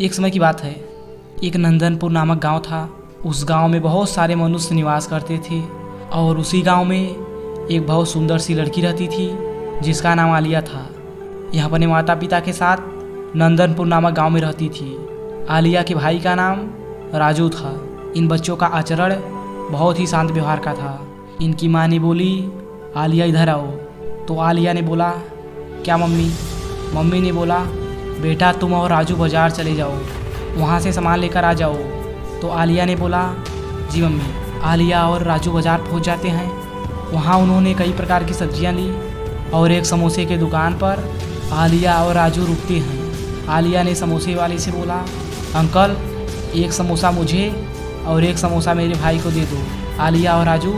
एक समय की बात है, एक नंदनपुर नामक गांव था। उस गांव में बहुत सारे मनुष्य निवास करते थे और उसी गांव में एक बहुत सुंदर सी लड़की रहती थी जिसका नाम आलिया था। यह अपने माता पिता के साथ नंदनपुर नामक गांव में रहती थी। आलिया के भाई का नाम राजू था। इन बच्चों का आचरण बहुत ही शांत व्यवहार का था। इनकी माँ ने बोली, आलिया इधर आओ। तो आलिया ने बोला, क्या मम्मी? मम्मी ने बोला, बेटा तुम और राजू बाज़ार चले जाओ, वहाँ से सामान लेकर आ जाओ। तो आलिया ने बोला, जी मम्मी। आलिया और राजू बाज़ार पहुँच जाते हैं। वहाँ उन्होंने कई प्रकार की सब्जियाँ ली और एक समोसे के दुकान पर आलिया और राजू रुकते हैं। आलिया ने समोसे वाले से बोला, अंकल एक समोसा मुझे और एक समोसा मेरे भाई को दे दो। आलिया और राजू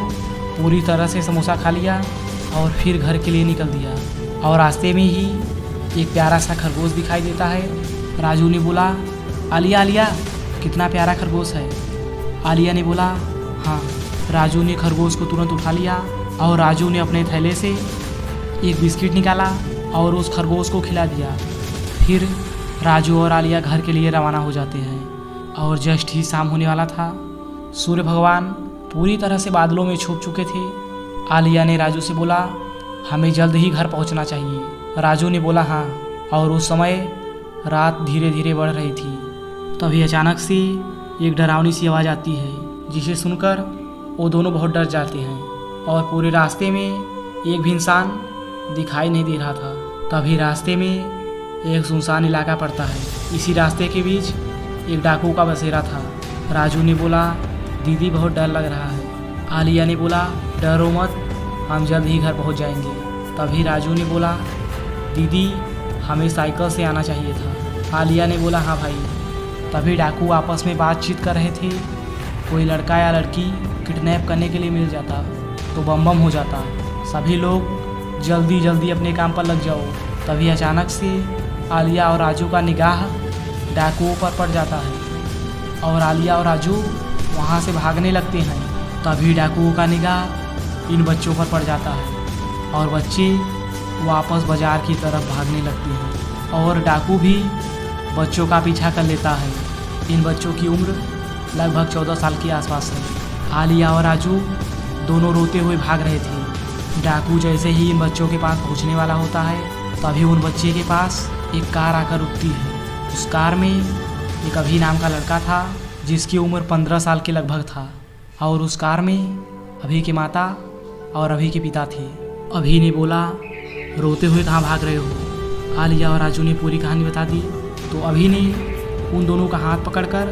पूरी तरह से समोसा खा लिया और फिर घर के लिए निकल दिया। और रास्ते में ही एक प्यारा सा खरगोश दिखाई देता है। राजू ने बोला, आलिया आलिया कितना प्यारा खरगोश है। आलिया ने बोला, हाँ। राजू ने खरगोश को तुरंत उठा लिया और राजू ने अपने थैले से एक बिस्किट निकाला और उस खरगोश को खिला दिया। फिर राजू और आलिया घर के लिए रवाना हो जाते हैं और जस्ट ही शाम होने वाला था। सूर्य भगवान पूरी तरह से बादलों में छुप चुके थे। आलिया ने राजू से बोला, हमें जल्द ही घर पहुंचना चाहिए। राजू ने बोला, हाँ। और उस समय रात धीरे धीरे बढ़ रही थी। तभी अचानक से एक डरावनी सी आवाज़ आती है जिसे सुनकर वो दोनों बहुत डर जाते हैं और पूरे रास्ते में एक भी इंसान दिखाई नहीं दे रहा था। तभी रास्ते में एक सुनसान इलाका पड़ता है। इसी रास्ते के बीच एक डाकू का बसेरा था। राजू ने बोला, दीदी बहुत डर लग रहा है। आलिया ने बोला, डरो मत, हम जल्द ही घर पहुंच जाएंगे। तभी राजू ने बोला, दीदी हमें साइकिल से आना चाहिए था। आलिया ने बोला, हाँ भाई। तभी डाकू आपस में बातचीत कर रहे थे। कोई लड़का या लड़की किडनैप करने के लिए मिल जाता तो बम बम हो जाता। सभी लोग जल्दी जल्दी अपने काम पर लग जाओ। तभी अचानक से आलिया और राजू का निगाह डाकुओं पर पड़ जाता है और आलिया और राजू वहाँ से भागने लगते हैं। तभी डाकुओं का निगाह इन बच्चों पर पड़ जाता है और बच्चे वापस बाजार की तरफ भागने लगते हैं और डाकू भी बच्चों का पीछा कर लेता है। इन बच्चों की उम्र लगभग 14 साल के आसपास है। आलिया और राजू दोनों रोते हुए भाग रहे थे। डाकू जैसे ही इन बच्चों के पास पहुंचने वाला होता है तभी उन बच्चे के पास एक कार आकर रुकती है। उस कार में एक अभी नाम का लड़का था जिसकी उम्र 15 साल के लगभग था और उस कार में अभी की माता और अभी के पिता थे। अभी ने बोला, रोते हुए कहाँ भाग रहे हो? आलिया और राजू ने पूरी कहानी बता दी। तो अभी ने उन दोनों का हाथ पकड़कर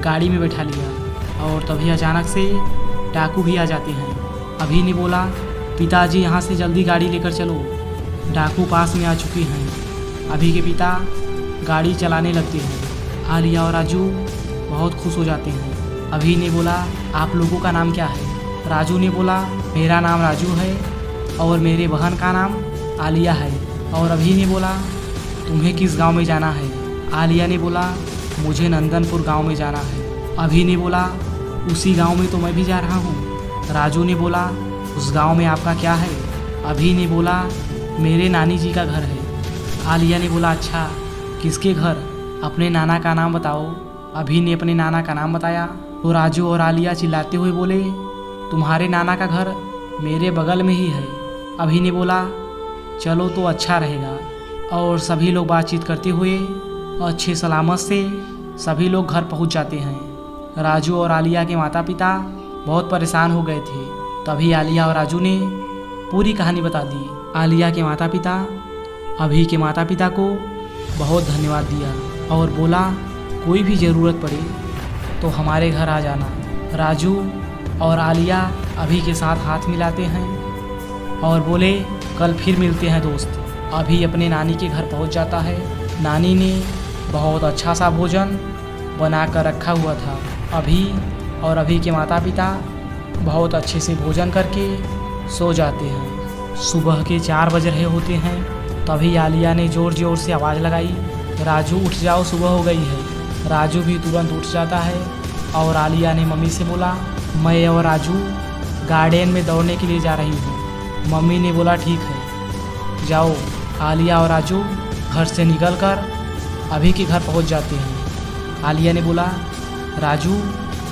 गाड़ी में बैठा लिया और तभी अचानक से डाकू भी आ जाते हैं। अभी ने बोला, पिताजी यहाँ से जल्दी गाड़ी लेकर चलो। डाकू पास में आ चुके हैं। अभी के पिता गाड़ी चलाने लगते हैं। आलिया और राजू बहुत खुश हो जाते हैं। अभी ने बोला, आप लोगों का नाम क्या है? राजू ने बोला, मेरा नाम राजू है और मेरे बहन का नाम आलिया है। और अभी ने बोला, तुम्हें किस गांव में जाना है? आलिया ने बोला, मुझे नंदनपुर गांव में जाना है। अभी ने बोला, उसी गांव में तो मैं भी जा रहा हूँ। राजू ने बोला, उस गांव में आपका क्या है? अभी ने बोला, मेरे नानी जी का घर है। आलिया ने बोला, अच्छा किसके घर? अपने नाना का नाम बताओ। अभी ने अपने नाना का नाम बताया तो राजू और आलिया चिल्लाते हुए बोले, तुम्हारे नाना का घर मेरे बगल में ही है। अभी ने बोला, चलो तो अच्छा रहेगा। और सभी लोग बातचीत करते हुए अच्छे सलामत से सभी लोग घर पहुंच जाते हैं। राजू और आलिया के माता पिता बहुत परेशान हो गए थे। तभी आलिया और राजू ने पूरी कहानी बता दी। आलिया के माता पिता अभी के माता पिता को बहुत धन्यवाद दिया और बोला, कोई भी ज़रूरत पड़े तो हमारे घर आ जाना। राजू और आलिया अभी के साथ हाथ मिलाते हैं और बोले, कल फिर मिलते हैं दोस्त। अभी अपने नानी के घर पहुंच जाता है। नानी ने बहुत अच्छा सा भोजन बना कर रखा हुआ था। अभी और अभी के माता पिता बहुत अच्छे से भोजन करके सो जाते हैं। सुबह के 4 बज रहे होते हैं। तभी आलिया ने ज़ोर ज़ोर से आवाज़ लगाई, राजू उठ जाओ, सुबह हो गई है। राजू भी तुरंत उठ जाता है और आलिया ने मम्मी से बोला, मैं और राजू गार्डन में दौड़ने के लिए जा रही हूँ। मम्मी ने बोला, ठीक है जाओ। आलिया और राजू घर से निकलकर अभी के घर पहुँच जाते हैं। आलिया ने बोला, राजू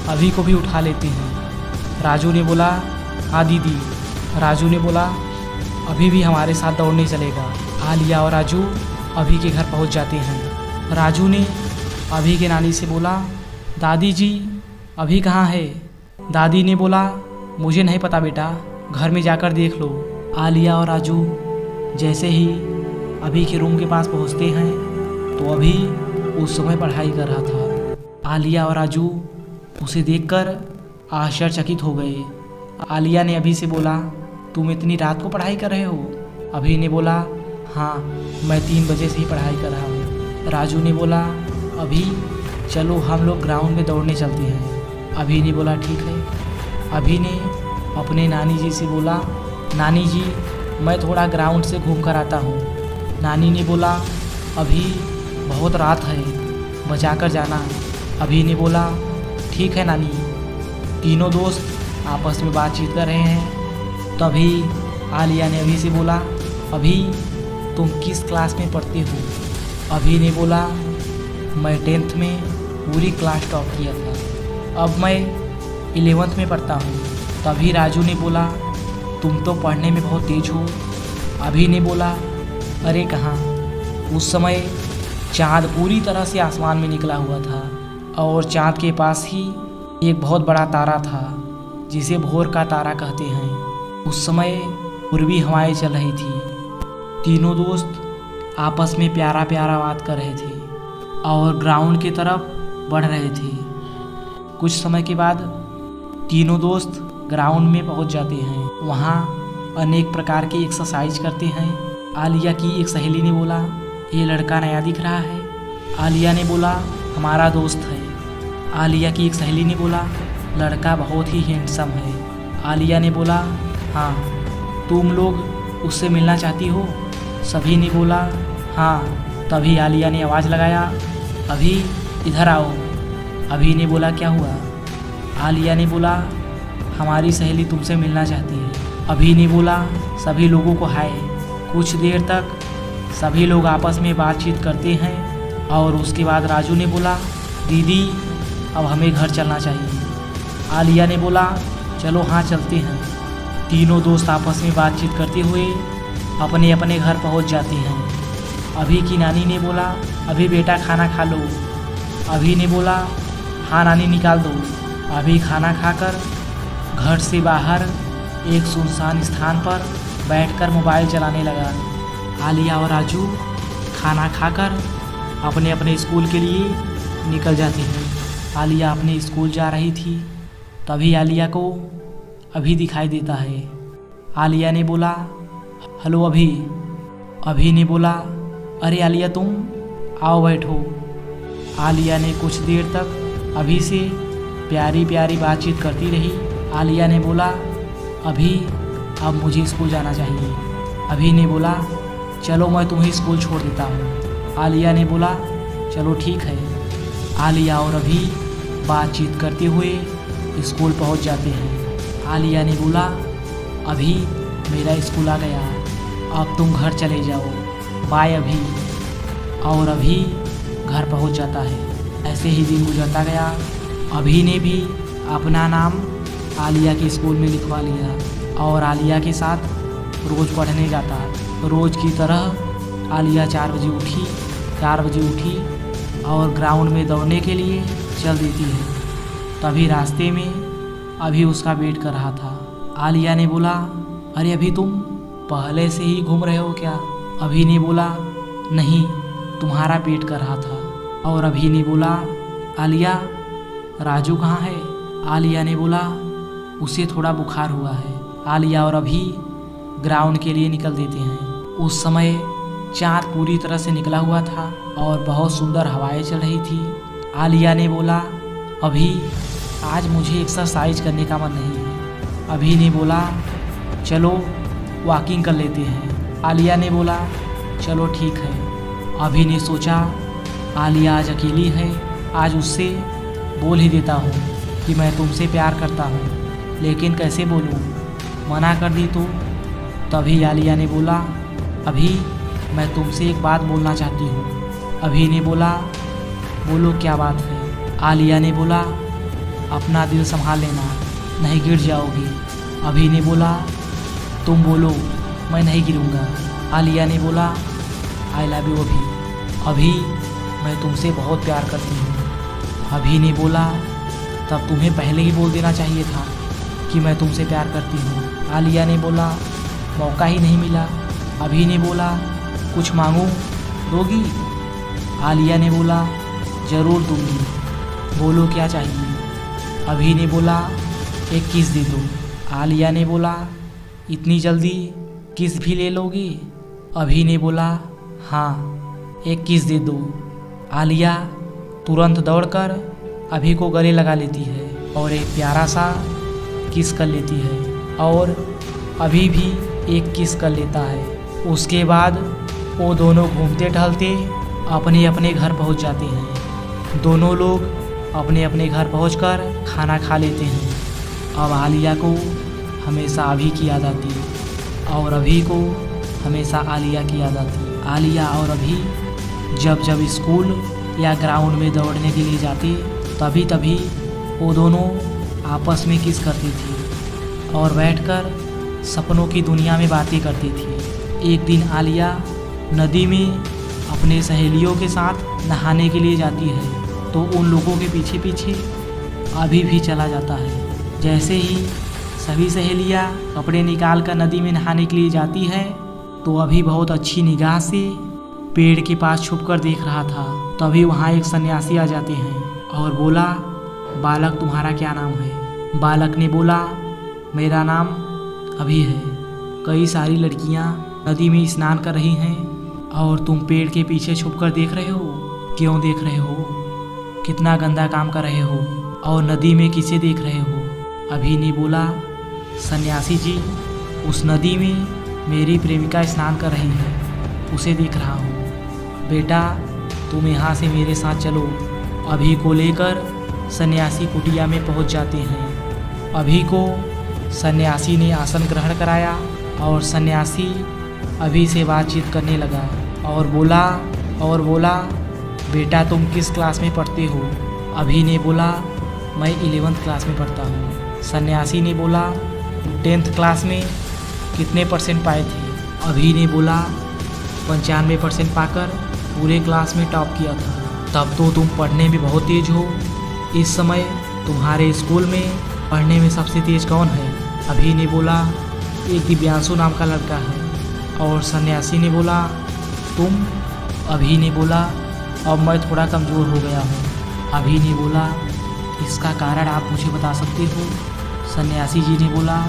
अभी को भी उठा लेते हैं। राजू ने बोला, हाँ दीदी। राजू ने बोला, अभी भी हमारे साथ दौड़ने चलेगा। आलिया और राजू अभी के घर पहुंच जाते हैं। राजू ने अभी के नानी से बोला, दादी जी अभी कहाँ है? दादी ने बोला, मुझे नहीं पता बेटा, घर में जाकर देख लो। आलिया और राजू जैसे ही अभी के रूम के पास पहुंचते हैं तो अभी उस समय पढ़ाई कर रहा था। आलिया और राजू उसे देखकर आश्चर्यचकित हो गए। आलिया ने अभी से बोला, तुम इतनी रात को पढ़ाई कर रहे हो? अभी ने बोला, हाँ मैं 3 बजे से ही पढ़ाई कर रहा हूँ। राजू ने बोला, अभी चलो हम लोग ग्राउंड में दौड़ने चलते हैं। अभी ने बोला, ठीक है। अभी ने अपने नानी जी से बोला, नानी जी मैं थोड़ा ग्राउंड से घूम कर आता हूँ। नानी ने बोला, अभी बहुत रात है, बचा कर जाना। अभी ने बोला, ठीक है नानी। तीनों दोस्त आपस में बातचीत कर रहे हैं। तभी आलिया ने अभी से बोला, अभी तुम किस क्लास में पढ़ते हो? अभी ने बोला, मैं 10th में पूरी क्लास टॉप किया था, अब मैं 11th में पढ़ता हूँ। तभी राजू ने बोला, तुम तो पढ़ने में बहुत तेज हो। अभी ने बोला, अरे कहाँ, उस समय चाँद पूरी तरह से आसमान में निकला हुआ था और चाँद के पास ही एक बहुत बड़ा तारा था जिसे भोर का तारा कहते हैं। उस समय पूर्वी हवाएं चल रही थी। तीनों दोस्त आपस में प्यारा प्यारा बात कर रहे थे और ग्राउंड की तरफ बढ़ रहे थे। कुछ समय के बाद तीनों दोस्त ग्राउंड में पहुंच जाते हैं। वहां अनेक प्रकार की एक्सरसाइज करते हैं। आलिया की एक सहेली ने बोला, ये लड़का नया दिख रहा है। आलिया ने बोला, हमारा दोस्त है। आलिया की एक सहेली ने बोला, लड़का बहुत ही हैंडसम है। आलिया ने बोला, हाँ तुम लोग उससे मिलना चाहती हो? सभी ने बोला, हाँ। तभी आलिया ने आवाज़ लगाया, अभी इधर आओ। अभी ने बोला, क्या हुआ? आलिया ने बोला, हमारी सहेली तुमसे मिलना चाहती है। अभी ने बोला, सभी लोगों को हाय। कुछ देर तक सभी लोग आपस में बातचीत करते हैं और उसके बाद राजू ने बोला, दीदी अब हमें घर चलना चाहिए। आलिया ने बोला, चलो हाँ चलते हैं। तीनों दोस्त आपस में बातचीत करते हुए अपने अपने घर पहुंच जाते हैं। अभी की नानी ने बोला, अभी बेटा खाना खा लो। अभी ने बोला, हाँ नानी निकाल दो। अभी खाना खाकर घर से बाहर एक सुनसान स्थान पर बैठकर मोबाइल चलाने लगा। आलिया और राजू खाना खाकर अपने अपने स्कूल के लिए निकल जाते हैं। आलिया अपने स्कूल जा रही थी, तभी आलिया को अभी दिखाई देता है। आलिया ने बोला, हेलो अभी। अभी ने बोला, अरे आलिया तुम आओ बैठो। आलिया ने कुछ देर तक अभी से प्यारी प्यारी बातचीत करती रही। आलिया ने बोला, अभी अब मुझे स्कूल जाना चाहिए। अभी ने बोला, चलो मैं तुम्हें स्कूल छोड़ देता हूँ। आलिया ने बोला, चलो ठीक है। आलिया और अभी बातचीत करते हुए स्कूल पहुँच जाते हैं। आलिया ने बोला, अभी मेरा स्कूल आ गया, अब तुम घर चले जाओ, बाय अभी। और अभी घर पहुँच जाता है। ऐसे ही दिन गुजरता गया। अभी ने भी अपना नाम आलिया के स्कूल में लिखवा लिया और आलिया के साथ रोज़ पढ़ने जाता। रोज़ की तरह आलिया 4 बजे उठी और ग्राउंड में दौड़ने के लिए चल देती है। तभी रास्ते में अभी उसका वेट कर रहा था। आलिया ने बोला, अरे अभी तुम पहले से ही घूम रहे हो क्या? अभी ने बोला, नहीं तुम्हारा वेट कर रहा था। और अभी ने बोला, आलिया राजू कहाँ है? आलिया ने बोला, उसे थोड़ा बुखार हुआ है। आलिया और अभी ग्राउंड के लिए निकल देते हैं। उस समय चाँद पूरी तरह से निकला हुआ था और बहुत सुंदर हवाएं चल रही थी। आलिया ने बोला, अभी आज मुझे एक्सरसाइज करने का मन नहीं है। अभी ने बोला, चलो वॉकिंग कर लेते हैं। आलिया ने बोला, चलो ठीक है। अभी ने सोचा, आलिया आज अकेली है, आज उससे बोल ही देता हूँ कि मैं तुमसे प्यार करता हूँ, लेकिन कैसे बोलूँ, मना कर दी तो। तभी आलिया ने बोला, अभी मैं तुमसे एक बात बोलना चाहती हूँ। अभी ने बोला, बोलो क्या बात है। आलिया ने बोला, अपना दिल संभाल लेना, नहीं गिर जाओगी। अभी ने बोला, तुम बोलो, मैं नहीं गिरूँगा। आलिया ने बोला, आई लव यू अभी। अभी मैं तुमसे बहुत प्यार करती हूँ। अभी ने बोला, तब तुम्हें पहले ही बोल देना चाहिए था कि मैं तुमसे प्यार करती हूँ। आलिया ने बोला, मौका ही नहीं मिला। अभी ने बोला, कुछ मांगूं, दोगी? आलिया ने बोला, ज़रूर दूंगी, बोलो क्या चाहिए। अभी ने बोला, एक किस दे दो। आलिया ने बोला, इतनी जल्दी किस भी ले लोगी? अभी ने बोला, हाँ, एक किस दे दो। आलिया तुरंत दौड़कर अभी को गले लगा लेती है और एक प्यारा सा किस कर लेती है और अभी भी एक किस कर लेता है। उसके बाद वो दोनों घूमते टहलते अपने अपने घर पहुंच जाते हैं। दोनों लोग अपने अपने घर पहुंचकर खाना खा लेते हैं। अब आलिया को हमेशा अभी की याद आती है और अभी को हमेशा आलिया की याद आती है। आलिया और अभी जब जब स्कूल या ग्राउंड में दौड़ने के लिए जाते तभी तभी वो दोनों आपस में किस करती थी और बैठकर सपनों की दुनिया में बातें करती थी। एक दिन आलिया नदी में अपने सहेलियों के साथ नहाने के लिए जाती है तो उन लोगों के पीछे पीछे अभी भी चला जाता है। जैसे ही सभी सहेलियां कपड़े निकाल कर नदी में नहाने के लिए जाती है तो अभी बहुत अच्छी निगाह से पेड़ के पास छुपकर देख रहा था। तभी वहाँ एक सन्यासी आ जाते हैं और बोला, बालक तुम्हारा क्या नाम है? बालक ने बोला, मेरा नाम अभी है। कई सारी लड़कियाँ नदी में स्नान कर रही हैं और तुम पेड़ के पीछे छुपकर देख रहे हो। क्यों देख रहे हो? कितना गंदा काम कर रहे हो और नदी में किसे देख रहे हो? अभी ने बोला, सन्यासी जी, उस नदी में मेरी प्रेमिका स्नान कर रही है, उसे देख रहा हूँ। बेटा तुम यहाँ से मेरे साथ चलो। अभी को लेकर सन्यासी कुटिया में पहुँच जाते हैं। अभी को सन्यासी ने आसन ग्रहण कराया और सन्यासी अभी से बातचीत करने लगा और बोला, बेटा तुम किस क्लास में पढ़ते हो? अभी ने बोला, मैं 11th क्लास में पढ़ता हूँ। सन्यासी ने बोला, 10th क्लास में कितने % पाए थे? अभी ने बोला, 95% पाकर पूरे क्लास में टॉप किया था। तब तो तुम पढ़ने में बहुत तेज हो। इस समय तुम्हारे स्कूल में पढ़ने में सबसे तेज कौन है? अभी ने बोला, एक दिव्यांशु नाम का लड़का है। और सन्यासी ने बोला, तुम? अभी ने बोला, अब मैं थोड़ा कमज़ोर हो गया हूँ। अभी ने बोला, इसका कारण आप मुझे बता सकते हो? सन्यासी जी ने बोला,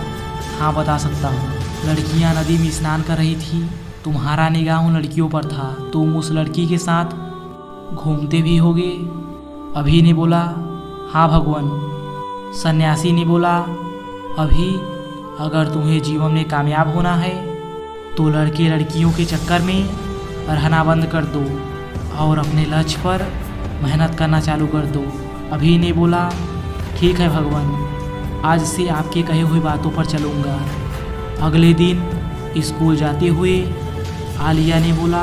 हाँ बता सकता हूँ। लड़कियाँ नदी में स्नान कर रही थी, तुम्हारा निगाह उन लड़कियों पर था, तुम उस लड़की के साथ घूमते भी होगे। अभी ने बोला, हाँ भगवान। सन्यासी ने बोला, अभी अगर तुम्हें जीवन में कामयाब होना है तो लड़के लड़कियों के चक्कर में रहना बंद कर दो और अपने लक्ष्य पर मेहनत करना चालू कर दो। अभी ने बोला, ठीक है भगवान, आज से आपके कहे हुई बातों पर चलूँगा। अगले दिन स्कूल जाते हुए आलिया ने बोला,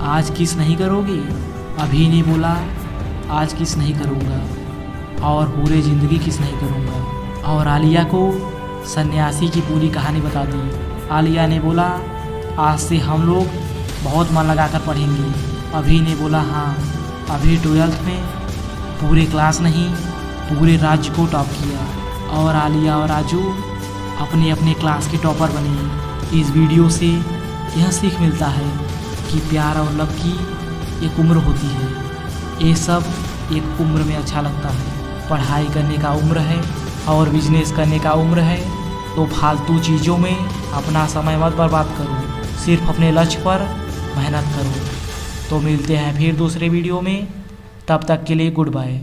आज किस नहीं करोगी? अभी ने बोला, आज किस नहीं करूँगा और पूरे ज़िंदगी किस नहीं करूँगा। और आलिया को सन्यासी की पूरी कहानी बता दी। आलिया ने बोला, आज से हम लोग बहुत मन लगाकर पढ़ेंगे। अभी ने बोला, हाँ। अभी 12th में पूरे क्लास नहीं पूरे राज्य को टॉप किया और आलिया और राजू अपने अपने क्लास के टॉपर बने। इस वीडियो से यह सीख मिलता है कि प्यार और लव की एक उम्र होती है। ये सब एक उम्र में अच्छा लगता है। पढ़ाई करने का उम्र है और बिजनेस करने का उम्र है, तो फालतू चीज़ों में अपना समय मत बर्बाद करो, सिर्फ अपने लक्ष्य पर मेहनत करो। तो मिलते हैं फिर दूसरे वीडियो में, तब तक के लिए गुड बाय।